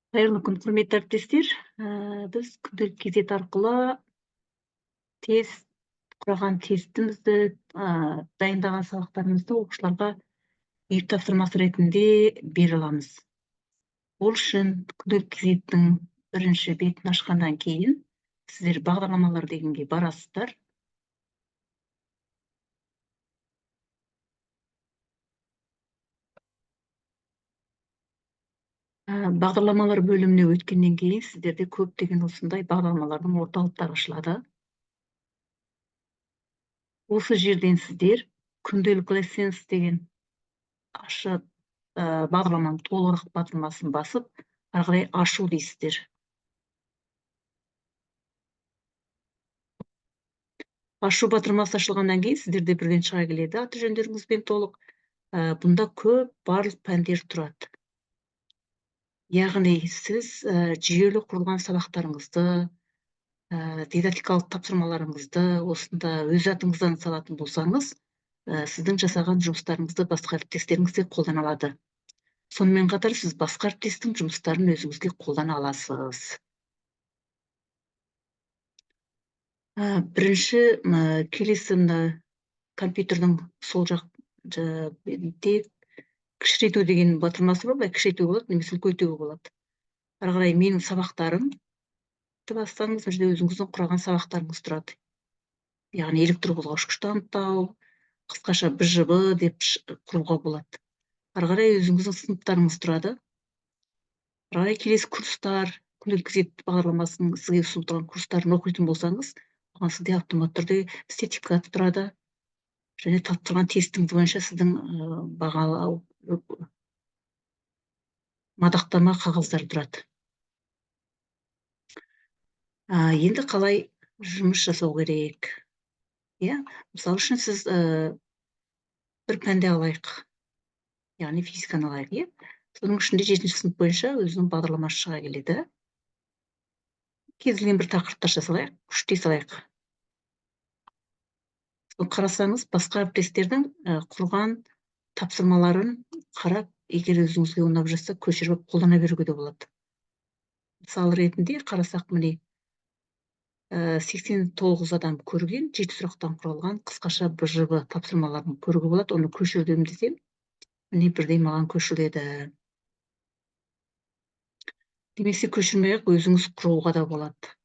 Кайырлы күн, құрметті әріптестер. Біз күнделік кезет арқылы тест құраған тестімізді, дайындаған сабақтарымызды оқушыларға үй тапсырмасы ретінде бере аламыз. Ол үшін күнделік кезеттің бірінші бетін ашқаннан кейін сіздер бағдарламалар дегенге барасыздар. Бағдарламалар бөліміне өткеннен кейін сіздерде көптеген осындай бағдарламалардың орталықтары ашылады. Осы жерден сіздер күнделік лессенс деген ашып, бағдарламаның толығырақ батырмасын басып, ары қарай ашу дейсіздер. Ашу батырмасы ашылғаннан кейін сіздерде бірден шыға келеді аты жөндеріңізбен толық. Бұнда көп барлық пәндер тұрады. Яғни сіз жүйелі құрылған сабақтарыңызды, дидактикалық тапсырмаларыңызды осында өз атыңыздан салатын болсаңыз, сіздің жасаған жұмыстарыңызды басқа әріптестеріңіз де қолдана алады. Сонымен қатар сіз басқа әріптестің жұмыстарын өзіңізге қолдана аласыз. Бірінші келесі компьютердің сол жақ бетінде кішірейту деген батырмасы бар, былай кішірейтуге болады, немесе үлкейтуге болады. Ары қарай менің сабақтарым бастаңыз, бұл жерде өзіңіздің құраған сабақтарыңыз тұрады. Яғни электрқозғауыш күшті анықтау, қысқаша БЖБ деп құруға болады. Ары қарай өзіңіздің сыныптарыңыз тұрады. Ары қарай келесі курстар, күнделік кезет бағдарламасының сізге ұсынып тұрған курстарын оқитын болсаңыз, оған сізде автоматты түрде сертификат тұрады. Және тапсырған тестіңіз бойынша сіздің бағалау, мадақтама қағаздар тұрады. Енді қалай жұмыс жасау керек? Мысалы үшін сіз бір пәнде алайық, яғни физиканы алайық. Соның ішінде 7-ші сынып бойынша өзінің бағдарламасы шыға келеді. Кез келген бір тақырыптар жасалайық, 3 тест алайық. Қарасаңыз, басқа әріптестердің құрған тапсырмаларын қарап, егер өзіңізге ұнап жатса, көшіріп қолдана беруге де болады. Мысал ретінде қарасақ, міне 89 адам көрген 7 сұрақтан құралған қысқаша БЖБ тапсырмаларын көруге болады. Оны көшірдім десем, міне бірдей маған көшіреді. Немесе көшірмей-ақ өзіңіз құруға да болады.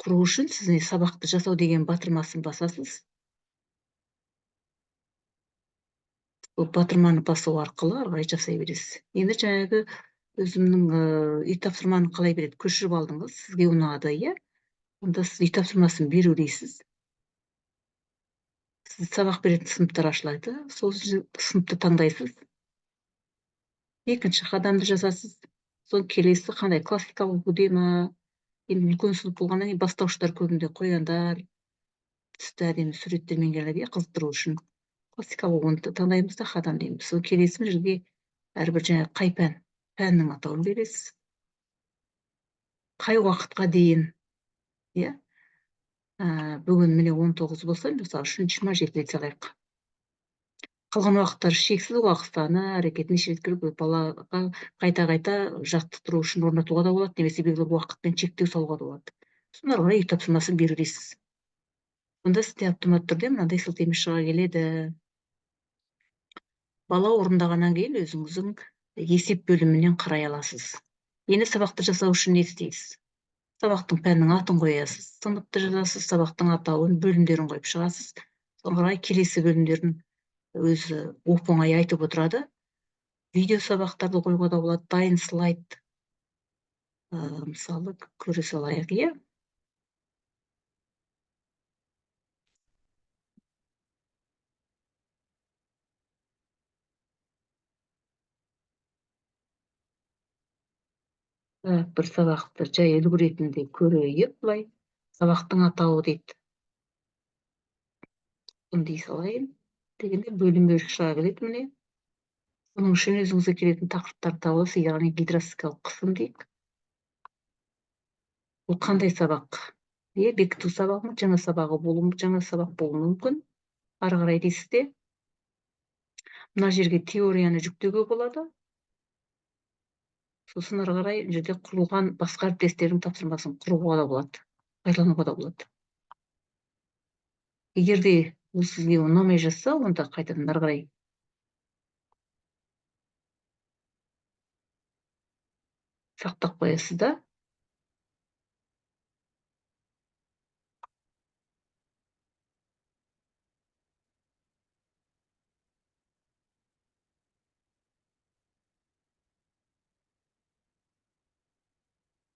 Құру үшін сіз сабақты жасау деген батырмасын басасыз. Бұл батырманы басу арқылы ары қарай жасай бересіз. Енді жаңағы өзімнің үй тапсырманы қалай береді? Көшіріп алдыңыз, сізге ұнады, онда сіз үй тапсырмасын беру дейсіз. Сіз сабақ беретін сыныптар ашылады, сол сыныпты таңдайсыз. Екінші қадамды жасасыз. Сол келесі қандай классикалық үлгіде ме? Енді үлкен сынып болғаннан кейін бастауыштар көбінде қояндар, түсті әдемі суреттермен келеді, қыздыру үшін. Классикалық оны таңдаймыз да қадам дейміз. Сол келесі жерге әрбір жаңа қай пәннің атауын бересіз. Қай уақытқа дейін? Бүгін міне 19 болса, мысалы үшін 27 рет салайық. Қалған уақыттар шексіз уақыт саны, әрекет неше рет керек, балаға қайта-қайта жаттықтыру үшін орнатуға да болады, немесе белгілі уақытпен шектеу салуға да болады. Соны ары қарай үй тапсырмасын беру дейсіз. Онда сізде автоматты түрде мынандай сілтеме шыға келеді. Бала орындағаннан кейін өзіңіздің есеп бөлімінен қарай аласыз. Енді сабақты жасау үшін не істейсіз? Сабақтың пәннің атын қоясыз, сыныпты жазасыз, сабақтың атауын, бөлімдерін қойып шығасыз. Соған қарай келесі бөлімдерін өзі оп-оңай айтып отырады. Видео сабақтарды қоюға да болады, дайын слайд. Мысалы, көре салайық, бір сабақты жай үлгі ретінде көрейік, былай. Сабақтың атауы дейді. Дей салайын. Дегенде бөлімдер шыға келеді, міне. Соның үшін өзіңізге келетін тақырыптар тауысы, яғни гидростатикалық қысым дейік. Бұл қандай сабақ? Бекіту сабағы ма, жаңа сабағы болуы, жаңа сабақ болуы мүмкін. Ары қарай дейсізде. Мына жерге теорияны жүктеуге болады. сосын ары қарай бұл жерде құрылған басқа әріптестердің тапсырмасын құруға да болады, пайдалануға да болады. Егер де ол сізге ұнамай жатса, онда қайтадан ары қарай сақтап қоясыз да